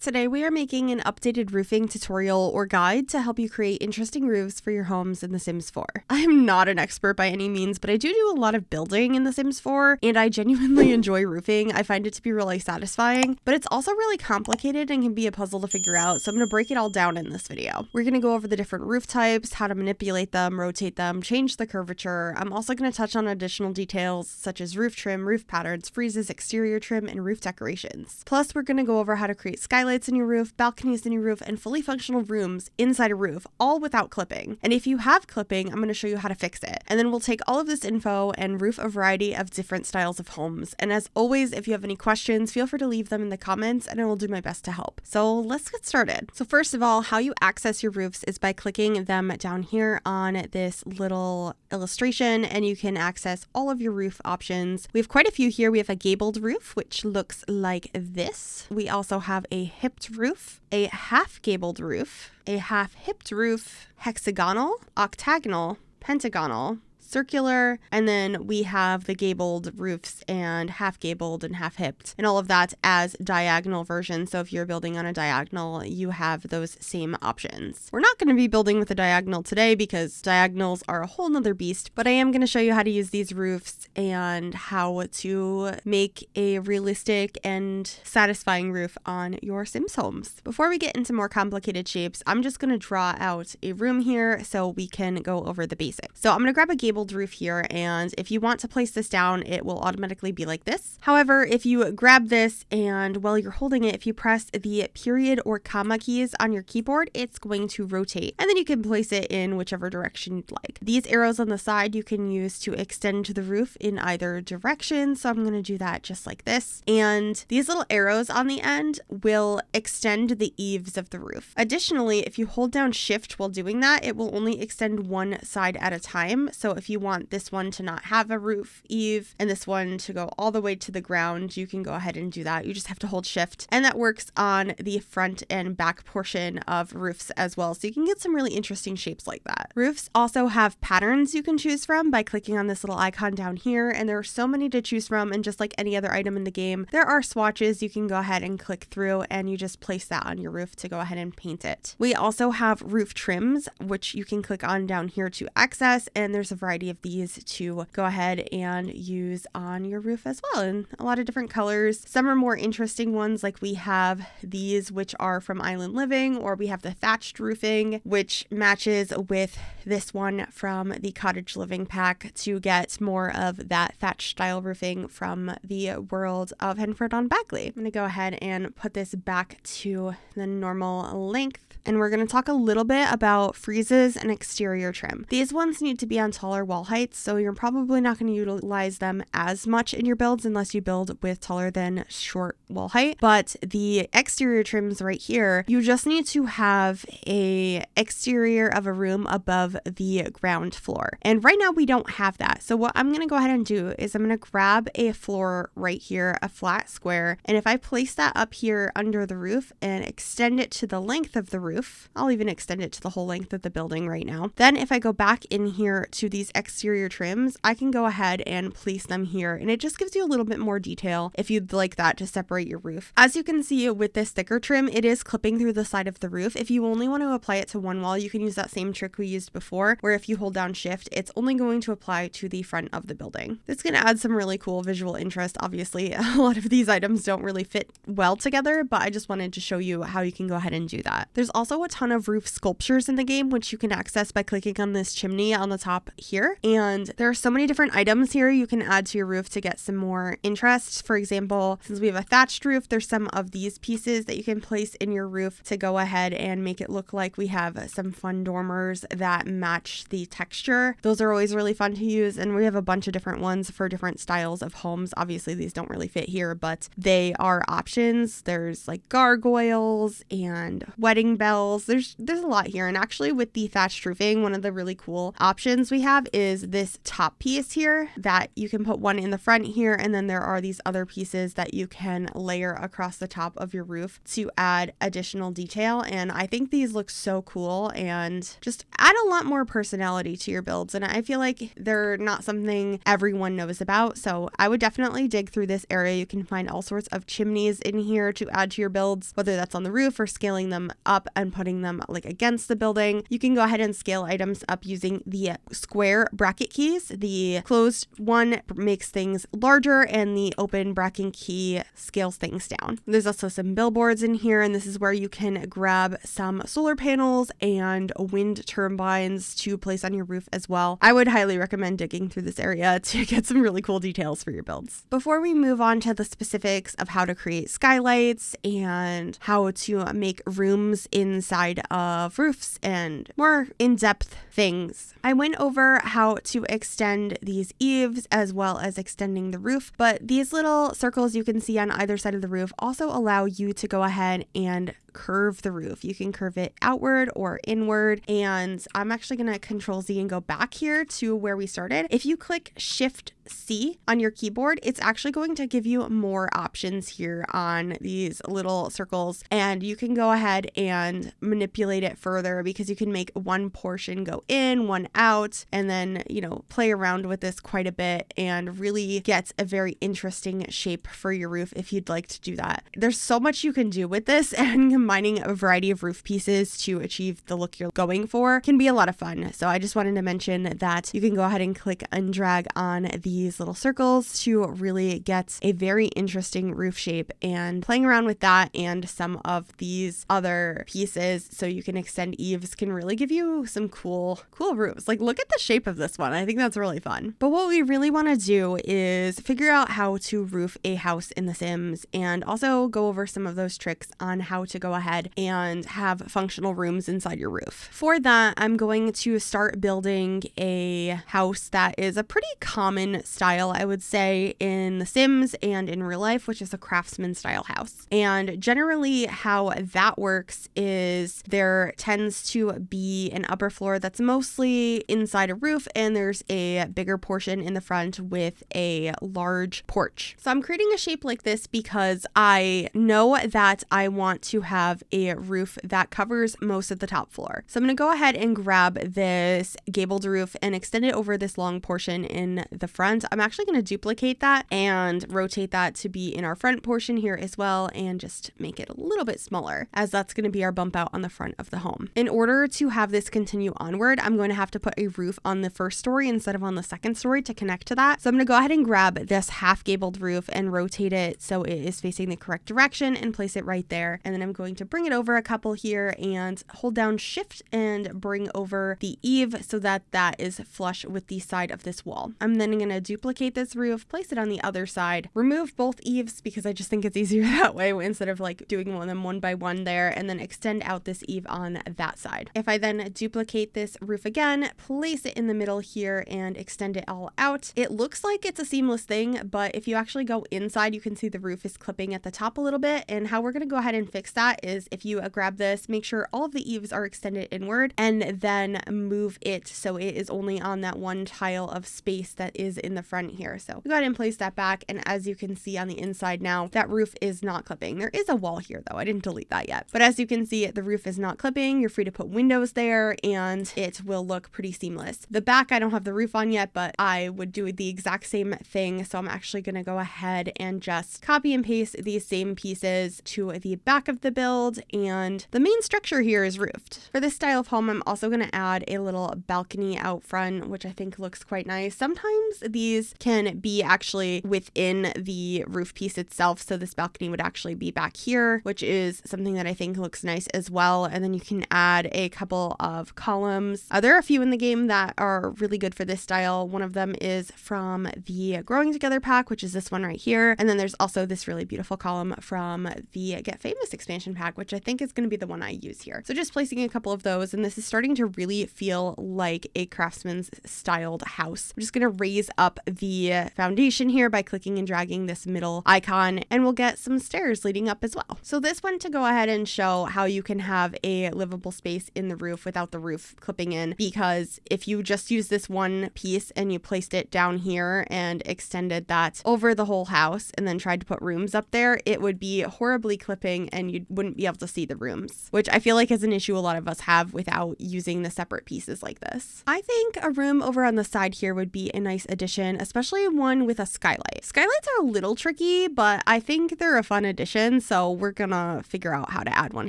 Today we are making an updated roofing tutorial or guide to help you create interesting roofs for your homes in The Sims 4. I am not an expert by any means, but I do a lot of building in The Sims 4, and I genuinely enjoy roofing. I find it to be really satisfying, but it's also really complicated and can be a puzzle to figure out, so I'm going to break it all down in this video. We're going to go over the different roof types, how to manipulate them, rotate them, change the curvature. I'm also going to touch on additional details such as roof trim, roof patterns, freezes, exterior trim, and roof decorations. Plus, we're going to go over how to create skylights in your roof, balconies in your roof, and fully functional rooms inside a roof, all without clipping. And if you have clipping, I'm going to show you how to fix it. And then we'll take all of this info and roof a variety of different styles of homes. And as always, if you have any questions, feel free to leave them in the comments and I will do my best to help. So let's get started. So first of all, how you access your roofs is by clicking them down here on this little illustration, and you can access all of your roof options. We have quite a few here. We have a gabled roof, which looks like this. We also have a hipped roof, a half gabled roof, a half hipped roof, hexagonal, octagonal, pentagonal, circular, and then we have the gabled roofs and half gabled and half hipped, and all of that as diagonal versions. So if you're building on a diagonal, you have those same options. We're not going to be building with a diagonal today because diagonals are a whole nother beast, but I am going to show you how to use these roofs and how to make a realistic and satisfying roof on your Sims homes. Before we get into more complicated shapes, I'm just going to draw out a room here so we can go over the basics. So I'm going to grab a gabled roof here, and if you want to place this down, it will automatically be like this. However, if you grab this and while you're holding it, if you press the period or comma keys on your keyboard, it's going to rotate, and then you can place it in whichever direction you'd like. These arrows on the side you can use to extend the roof in either direction, so I'm going to do that just like this, and these little arrows on the end will extend the eaves of the roof. Additionally, if you hold down shift while doing that, it will only extend one side at a time. So if you want this one to not have a roof eave and this one to go all the way to the ground, you can go ahead and do that. You just have to hold shift, and that works on the front and back portion of roofs as well. So you can get some really interesting shapes like that. Roofs also have patterns you can choose from by clicking on this little icon down here, and there are so many to choose from, and just like any other item in the game, there are swatches you can go ahead and click through, and you just place that on your roof to go ahead and paint it. We also have roof trims, which you can click on down here to access, and there's a variety of these to go ahead and use on your roof as well, in a lot of different colors. Some are more interesting ones, like we have these which are from Island Living, or we have the thatched roofing, which matches with this one from the Cottage Living pack to get more of that thatched style roofing from the world of Henford on Bagley. I'm going to go ahead and put this back to the normal length, and we're going to talk a little bit about freezes and exterior trim. These ones need to be on taller wall heights, so you're probably not going to utilize them as much in your builds unless you build with taller than short wall height. But the exterior trims right here, you just need to have a exterior of a room above the ground floor. And right now we don't have that. So what I'm going to go ahead and do is I'm going to grab a floor right here, a flat square. And if I place that up here under the roof and extend it to the length of the roof, I'll even extend it to the whole length of the building right now. Then if I go back in here to these exterior trims, I can go ahead and place them here, and it just gives you a little bit more detail if you'd like that to separate your roof. As you can see with this thicker trim, it is clipping through the side of the roof. If you only want to apply it to one wall, you can use that same trick we used before, where if you hold down shift, it's only going to apply to the front of the building. It's going to add some really cool visual interest. Obviously, a lot of these items don't really fit well together, but I just wanted to show you how you can go ahead and do that. There's also a ton of roof sculptures in the game, which you can access by clicking on this chimney on the top here. And there are so many different items here you can add to your roof to get some more interest. For example, since we have a thatched roof, there's some of these pieces that you can place in your roof to go ahead and make it look like we have some fun dormers that match the texture. Those are always really fun to use, and we have a bunch of different ones for different styles of homes. Obviously, these don't really fit here, but they are options. There's like gargoyles and wedding bells. There's a lot here, and actually with the thatched roofing, one of the really cool options we have is this top piece here that you can put one in the front here, and then there are these other pieces that you can layer across the top of your roof to add additional detail. And I think these look so cool and just add a lot more personality to your builds. And I feel like they're not something everyone knows about, so I would definitely dig through this area. You can find all sorts of chimneys in here to add to your builds, whether that's on the roof or scaling them up and putting them like against the building. You can go ahead and scale items up using the square bracket keys. The closed one makes things larger and the open bracket key scales things down. There's also some billboards in here, and this is where you can grab some solar panels and wind turbines to place on your roof as well. I would highly recommend digging through this area to get some really cool details for your builds. Before we move on to the specifics of how to create skylights and how to make rooms inside of roofs and more in-depth things, I went over how to extend these eaves as well as extending the roof, but these little circles you can see on either side of the roof also allow you to go ahead and curve the roof. You can curve it outward or inward, and I'm actually going to Control Z and go back here to where we started. If you click Shift C on your keyboard, it's actually going to give you more options here on these little circles, and you can go ahead and manipulate it further because you can make one portion go in, one out, and then, play around with this quite a bit and really get a very interesting shape for your roof if you'd like to do that. There's so much you can do with this, and combining a variety of roof pieces to achieve the look you're going for can be a lot of fun. So I just wanted to mention that you can go ahead and click and drag on these little circles to really get a very interesting roof shape, and playing around with that and some of these other pieces so you can extend eaves can really give you some cool roofs. Like, look at the shape of this one. I think that's really fun. But what we really want to do is figure out how to roof a house in The Sims and also go over some of those tricks on how to go ahead and have functional rooms inside your roof. For that, I'm going to start building a house that is a pretty common style, I would say, in The Sims and in real life, which is a craftsman style house. And generally how that works is there tends to be an upper floor that's mostly inside a roof, and there's a bigger portion in the front with a large porch. So I'm creating a shape like this because I know that I want to have a roof that covers most of the top floor. So I'm going to go ahead and grab this gabled roof and extend it over this long portion in the front. I'm actually going to duplicate that and rotate that to be in our front portion here as well, and just make it a little bit smaller, as that's going to be our bump out on the front of the home. In order to have this continue onward, I'm going to have to put a roof on the first story instead of on the second story to connect to that. So I'm going to go ahead and grab this half gabled roof and rotate it so it is facing the correct direction and place it right there. And then I'm going to bring it over a couple here and hold down Shift and bring over the eave so that that is flush with the side of this wall. I'm then going to duplicate this roof, place it on the other side, remove both eaves because I just think it's easier that way instead of like doing them one by one there, and then extend out this eave on that side. If I then duplicate this roof again, place it in the middle here and extend it all out, it looks like it's a seamless thing, but if you actually go inside, you can see the roof is clipping at the top a little bit. And how we're going to go ahead and fix that is if you grab this, make sure all of the eaves are extended inward, and then move it so it is only on that one tile of space that is in the front here. So go ahead and place that back, and as you can see on the inside now, that roof is not clipping. There is a wall here though, I didn't delete that yet, but as you can see, the roof is not clipping. You're free to put windows there and it will look pretty seamless. The back, I don't have the roof on yet, but I would do the exact same thing. So I'm actually going to go ahead and just copy and paste these same pieces to the back of the build, and the main structure here is roofed. For this style of home, I'm also going to add a little balcony out front, which I think looks quite nice. Sometimes these can be actually within the roof piece itself, so this balcony would actually be back here, which is something that I think looks nice as well. And then you can add a couple of columns. There are a few in the game that are really good for this style. One of them is from the Growing Together pack, which is this one right here. And then there's also this really beautiful column from the Get Famous expansion pack, which I think is going to be the one I use here. So just placing a couple of those, and this is starting to really feel like a craftsman's styled house. I'm just going to raise up the foundation here by clicking and dragging this middle icon, and we'll get some stairs leading up as well. So this one to go ahead and show how you can have a livable space in the roof without the roof clipping in, because if you just use this one piece and you placed it down here and extended that over the whole house and then tried to put rooms up there, it would be horribly clipping and you wouldn't be able to see the rooms, which I feel like is an issue a lot of us have without using the separate pieces like this. I think a room over on the side here would be a nice addition, especially one with a skylight. Skylights are a little tricky, but I think they're a fun addition, so we're gonna figure out how to add one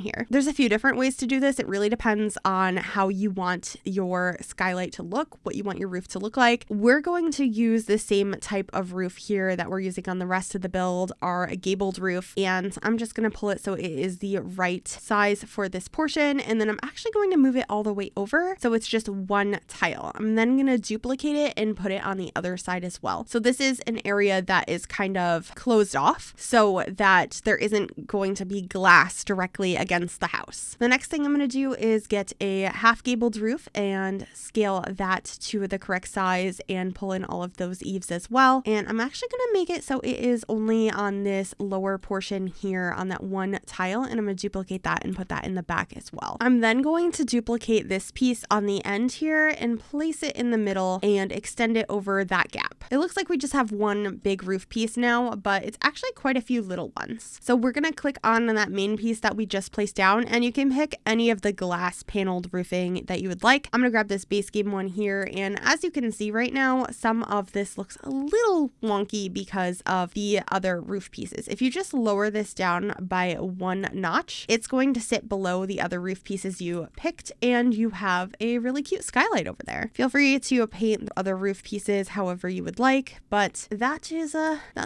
here. There's a few different ways to do this. It really depends on how you want your skylight to look, what you want your roof to look like. We're going to use the same type of roof here that we're using on the rest of the build, our gabled roof, and I'm just gonna pull it so it is the right size for this portion, and then I'm actually going to move it all the way over so it's just one tile. I'm then gonna duplicate it and put it on the other side as well. So this is an area that is kind of closed off so that there isn't going to be glass directly against the house. The next thing I'm going to do is get a half gabled roof and scale that to the correct size and pull in all of those eaves as well. And I'm actually going to make it so it is only on this lower portion here on that one tile, and I'm going to duplicate that and put that in the back as well. I'm then going to duplicate this piece on the end here and place it in the middle and extend it over that gap. It looks like we just have one big roof piece now, but it's actually quite a few little ones. So we're going to click on that main piece that we just placed down, and you can pick any of the glass paneled roofing that you would like. I'm going to grab this base game one here, and as you can see right now, some of this looks a little wonky because of the other roof pieces. If you just lower this down by one notch, it's going to sit below the other roof pieces you picked, and you have a really cute skylight over there. Feel free to paint the other roof pieces however you would like, but that's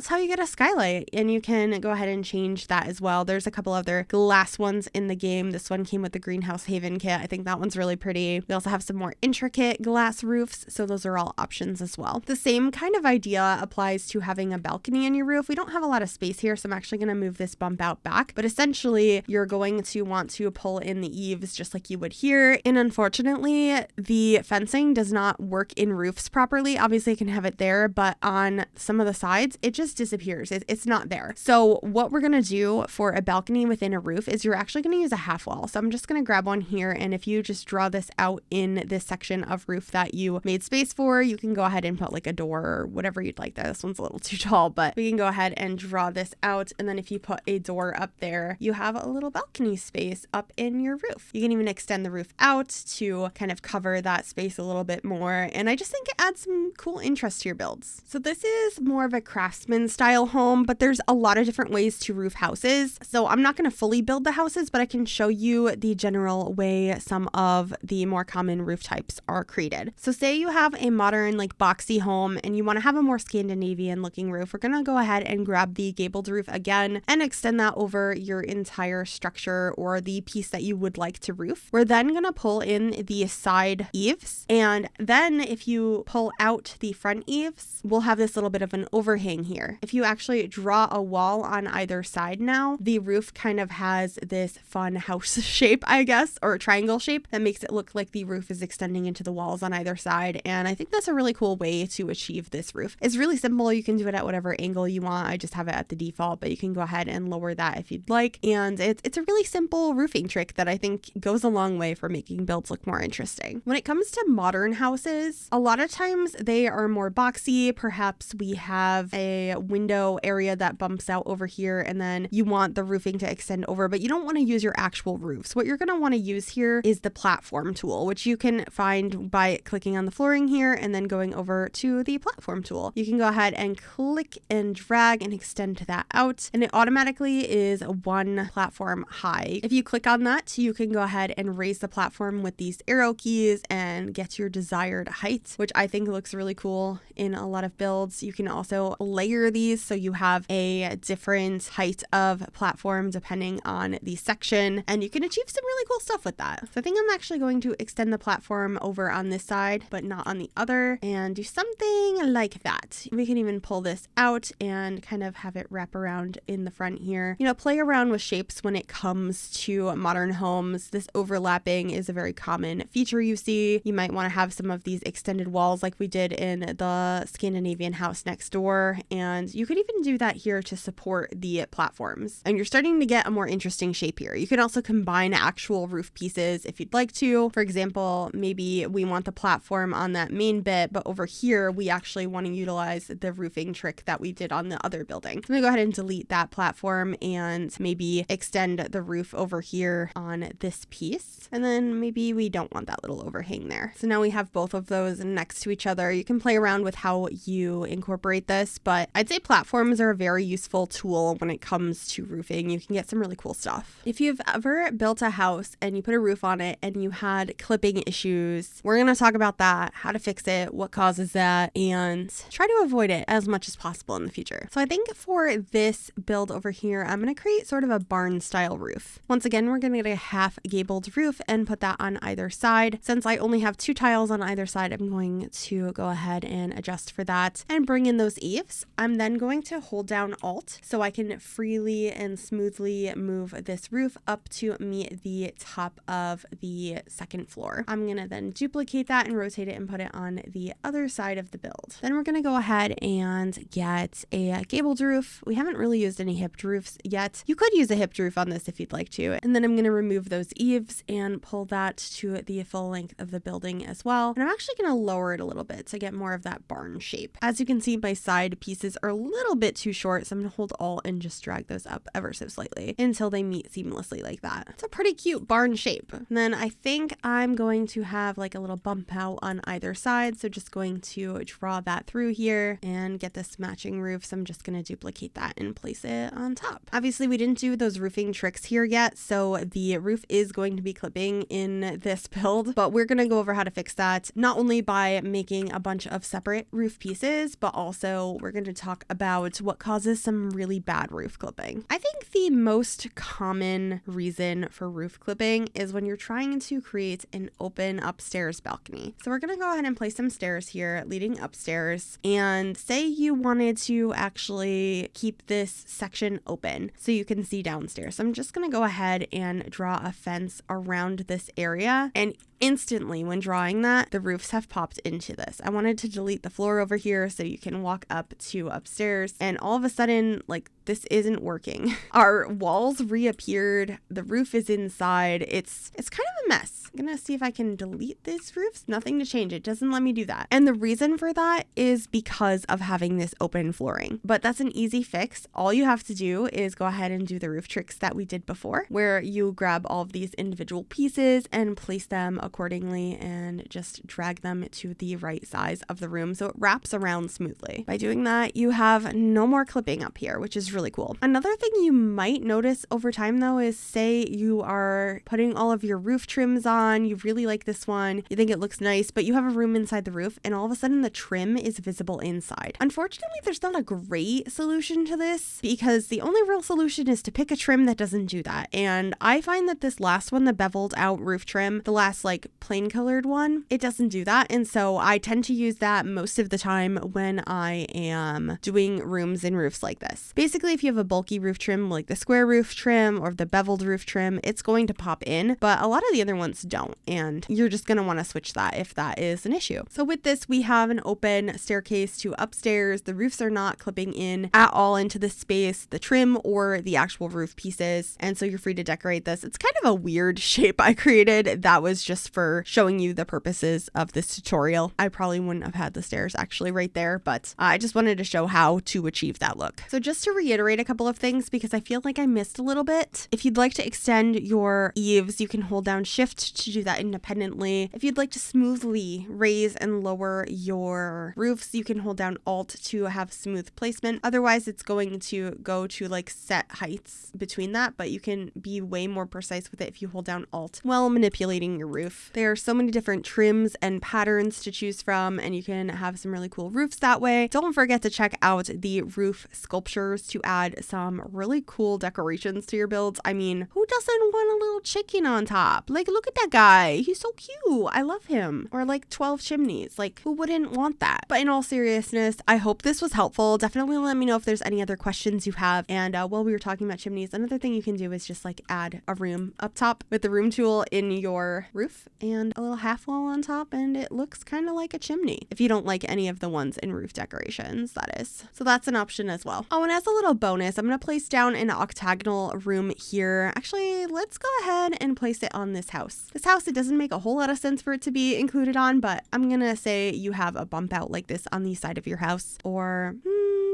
how you get a skylight, and you can go ahead and change that as well. There's a couple other glass ones in the game. This one came with the Greenhouse Haven kit. I think that one's really pretty. We also have some more intricate glass roofs, so those are all options as well. The same kind of idea applies to having a balcony in your roof. We don't have a lot of space here, so I'm actually going to move this bump out back, but essentially you're going to want to pull in the eaves just like you would here, and unfortunately the fencing does not work in roofs properly. Obviously you can have it there, but on some of the sides it just disappears. It's not there. So what we're going to do for a balcony within a roof is you're actually going to use a half wall. So I'm just going to grab one here, and if you just draw this out in this section of roof that you made space for, you can go ahead and put like a door or whatever you'd like there. This one's a little too tall, but we can go ahead and draw this out, and then if you put a door up there, you have a little balcony space up in your roof. You can even extend the roof out to kind of cover that space a little bit more, and I just think it adds some cool interest to your builds. So this is more of a craftsman style home, but there's a lot of different ways to roof houses. So I'm not going to fully build the houses, but I can show you the general way some of the more common roof types are created. So say you have a modern like boxy home and you want to have a more Scandinavian looking roof. We're going to go ahead and grab the gabled roof again and extend that over your entire structure or the piece that you would like to roof. We're then going to pull in the side eaves, and then if you pull out the front eaves, we'll have this little bit of an overhang here. If you actually draw a wall on either side now, the roof kind of has this fun house shape, I guess, or a triangle shape that makes it look like the roof is extending into the walls on either side. And I think that's a really cool way to achieve this roof. It's really simple. You can do it at whatever angle you want. I just have it at the default, but you can go ahead and lower that if you'd like. And it's a really simple roofing trick that I think goes a long way for making builds look more interesting. When it comes to modern houses, a lot of times they are more boxy. Perhaps we have a window area that bumps out over here, and then you want the roofing to extend over, but you don't want to use your actual roofs. What you're going to want to use here is the platform tool, which you can find by clicking on the flooring here and then going over to the platform tool. You can go ahead and click and drag and extend that out, and it automatically is one platform high. If you click on that, you can go ahead and raise the platform with these arrow keys and get your desired height, which I think looks really cool in a lot of builds. You can also layer these so you have a different height of platform depending on the section, and you can achieve some really cool stuff with that. So I think I'm actually going to extend the platform over on this side but not on the other and do something like that. We can even pull this out and kind of have it wrap around in the front here. You know, play around with shapes tropes when it comes to modern homes. This overlapping is a very common feature you see. You might want to have some of these extended walls like we did in the Scandinavian house next door, and you could even do that here to support the platforms. And you're starting to get a more interesting shape here. You can also combine actual roof pieces if you'd like to. For example, maybe we want the platform on that main bit, but over here we actually want to utilize the roofing trick that we did on the other building. So I'm gonna go ahead and delete that platform and maybe extend the roof over here on this piece. And then maybe we don't want that little overhang there. So now we have both of those next to each other. You can play around with how you incorporate this, but I'd say platforms are a very useful tool when it comes to roofing. You can get some really cool stuff. If you've ever built a house and you put a roof on it and you had clipping issues, we're going to talk about that, how to fix it, what causes that, and try to avoid it as much as possible in the future. So I think for this build over here, I'm going to create sort of a barn style roof. Once again, we're going to get a half gabled roof and put that on either side. Since I only have 2 tiles on either side, I'm going to go ahead and adjust for that and bring in those eaves. I'm then going to hold down Alt so I can freely and smoothly move this roof up to meet the top of the second floor. I'm going to then duplicate that and rotate it and put it on the other side of the build. Then we're going to go ahead and get a gabled roof. We haven't really used any hipped roofs yet. You could use a hipped roof on this if you'd like to. And then I'm going to remove those eaves and pull that to the full length of the building as well. And I'm actually going to lower it a little bit to get more of that barn shape. As you can see, my side pieces are a little bit too short, so I'm going to hold Alt and just drag those up ever so slightly until they meet seamlessly like that. It's a pretty cute barn shape. And then I think I'm going to have like a little bump out on either side, so just going to draw that through here and get this matching roof. So I'm just going to duplicate that and place it on top. Obviously, we didn't do those roofing tricks here yet, so the roof is going to be clipping in this build, but we're going to go over how to fix that, not only by making a bunch of separate roof pieces, but also we're going to talk about what causes some really bad roof clipping. I think the most common reason for roof clipping is when you're trying to create an open upstairs balcony. So we're going to go ahead and place some stairs here leading upstairs, and say you wanted to actually keep this section open so you can see downstairs. So I'm just going to go ahead and draw a fence around this area, and instantly when drawing that, the roofs have popped into this. I wanted to delete the floor over here so you can walk up to upstairs, and all of a sudden, like, this isn't working. Our walls reappeared. The roof is inside. It's kind of a mess. I'm gonna see if I can delete these roofs. Nothing to change. It doesn't let me do that. And the reason for that is because of having this open flooring. But that's an easy fix. All you have to do is go ahead and do the roof tricks that we did before, where you grab all of these individual pieces and place them accordingly and just drag them to the right size of the room so it wraps around smoothly. By doing that, you have no more clipping up here, which is really cool. Another thing you might notice over time though is, say you are putting all of your roof trims on, you really like this one, you think it looks nice, but you have a room inside the roof and all of a sudden the trim is visible inside. Unfortunately, there's not a great solution to this, because the only real solution is to pick a trim that doesn't do that. And I find that this last one, the beveled out roof trim, the last like plain colored one, it doesn't do that. And so I tend to use that most of the time when I am doing rooms in roofs like this. Basically, if you have a bulky roof trim like the square roof trim or the beveled roof trim, it's going to pop in, but a lot of the other ones don't, and you're just going to want to switch that if that is an issue. So with this, we have an open staircase to upstairs. The roofs are not clipping in at all into the space, the trim or the actual roof pieces, and so you're free to decorate this. It's kind of a weird shape I created. That was just for showing you the purposes of this tutorial. I probably wouldn't have had the stairs actually right there, but I just wanted to show how to achieve that look. So just to reiterate a couple of things, because I feel like I missed a little bit. If you'd like to extend your eaves, you can hold down Shift to do that independently. If you'd like to smoothly raise and lower your roofs, you can hold down Alt to have smooth placement. Otherwise, it's going to go to like set heights between that, but you can be way more precise with it if you hold down Alt while manipulating your roof. roof. There are so many different trims and patterns to choose from, and you can have some really cool roofs that way. Don't forget to check out the roof sculptures to add some really cool decorations to your builds. I mean, who doesn't want a little chicken on top? Like, look at that guy. He's so cute. I love him. Or like 12 chimneys. Like, who wouldn't want that? But in all seriousness, I hope this was helpful. Definitely let me know if there's any other questions you have. And while we were talking about chimneys, another thing you can do is just like add a room up top with the room tool in your roof and a little half wall on top, and it looks kind of like a chimney. If you don't like any of the ones in roof decorations, that is. So that's an option as well. Oh, and as a little bonus, I'm going to place down an octagonal room here. Actually, let's go ahead and place it on this house. This house, it doesn't make a whole lot of sense for it to be included on, but I'm going to say you have a bump out like this on the side of your house, or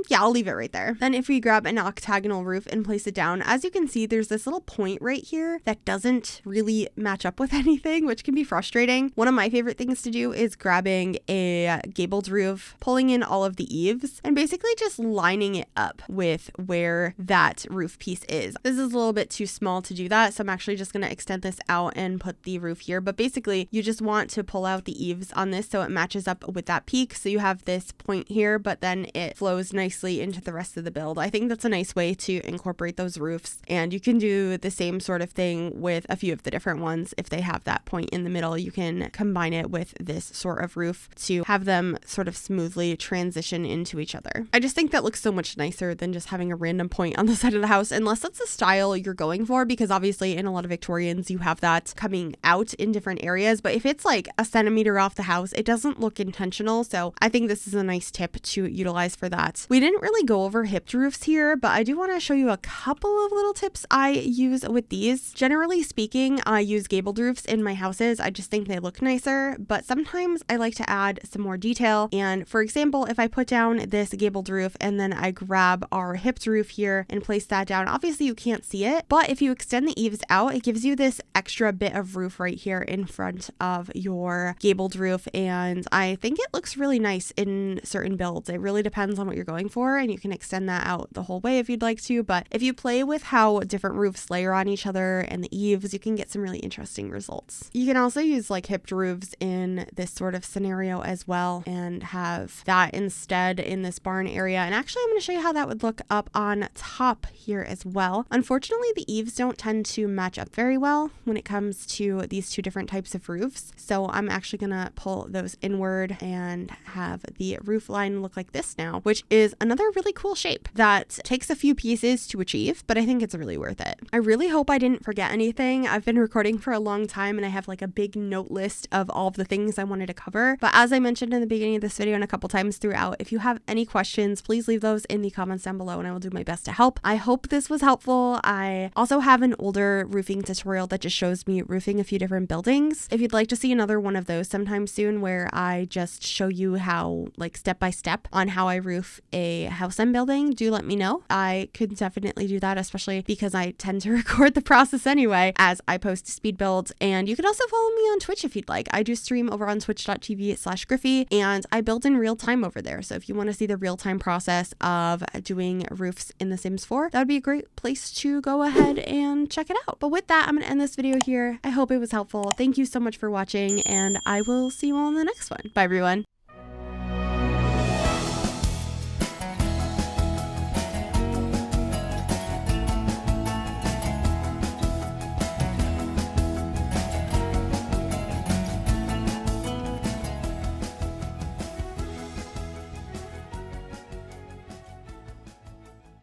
yeah, I'll leave it right there. Then if we grab an octagonal roof and place it down, as you can see, there's this little point right here that doesn't really match up with anything, which can be frustrating. One of my favorite things to do is grabbing a gabled roof, pulling in all of the eaves, and basically just lining it up with where that roof piece is. This is a little bit too small to do that, so I'm actually just going to extend this out and put the roof here. But basically, you just want to pull out the eaves on this so it matches up with that peak. So you have this point here, but then it flows nicely into the rest of the build. I think that's a nice way to incorporate those roofs, and you can do the same sort of thing with a few of the different ones. If they have that point in the middle, you can combine it with this sort of roof to have them sort of smoothly transition into each other. I just think that looks so much nicer than just having a random point on the side of the house, unless that's the style you're going for, because obviously in a lot of Victorians you have that coming out in different areas. But if it's like a centimeter off the house, it doesn't look intentional. So I think this is a nice tip to utilize for that. We didn't really go over hipped roofs here, but I do want to show you a couple of little tips I use with these. Generally speaking, I use gabled roofs in my houses. I just think they look nicer, but sometimes I like to add some more detail. And for example, if I put down this gabled roof and then I grab our hipped roof here and place that down, obviously you can't see it, but if you extend the eaves out, it gives you this extra bit of roof right here in front of your gabled roof. And I think it looks really nice in certain builds. It really depends on what you're going for, and you can extend that out the whole way if you'd like to. But if you play with how different roofs layer on each other and the eaves, you can get some really interesting results. You can also use like hipped roofs in this sort of scenario as well and have that instead in this barn area. And actually, I'm going to show you how that would look up on top here as well. Unfortunately, the eaves don't tend to match up very well when it comes to these two different types of roofs. So I'm actually going to pull those inward and have the roof line look like this now, which is another really cool shape that takes a few pieces to achieve, but I think it's really worth it. I really hope I didn't forget anything. I've been recording for a long time and I have like a big note list of all of the things I wanted to cover. But as I mentioned in the beginning of this video and a couple times throughout, if you have any questions, please leave those in the comments down below and I will do my best to help. I hope this was helpful. I also have an older roofing tutorial that just shows me roofing a few different buildings. If you'd like to see another one of those sometime soon where I just show you how, like, step by step on how I roof a house I'm building, do let me know. I could definitely do that, especially because I tend to record the process anyway as I post speed builds. And you can also follow me on Twitch if you'd like. I do stream over on twitch.tv/Gryphi and I build in real time over there. So if you want to see the real time process of doing roofs in The Sims 4, that would be a great place to go ahead and check it out. But with that, I'm going to end this video here. I hope it was helpful. Thank you so much for watching and I will see you all in the next one. Bye everyone.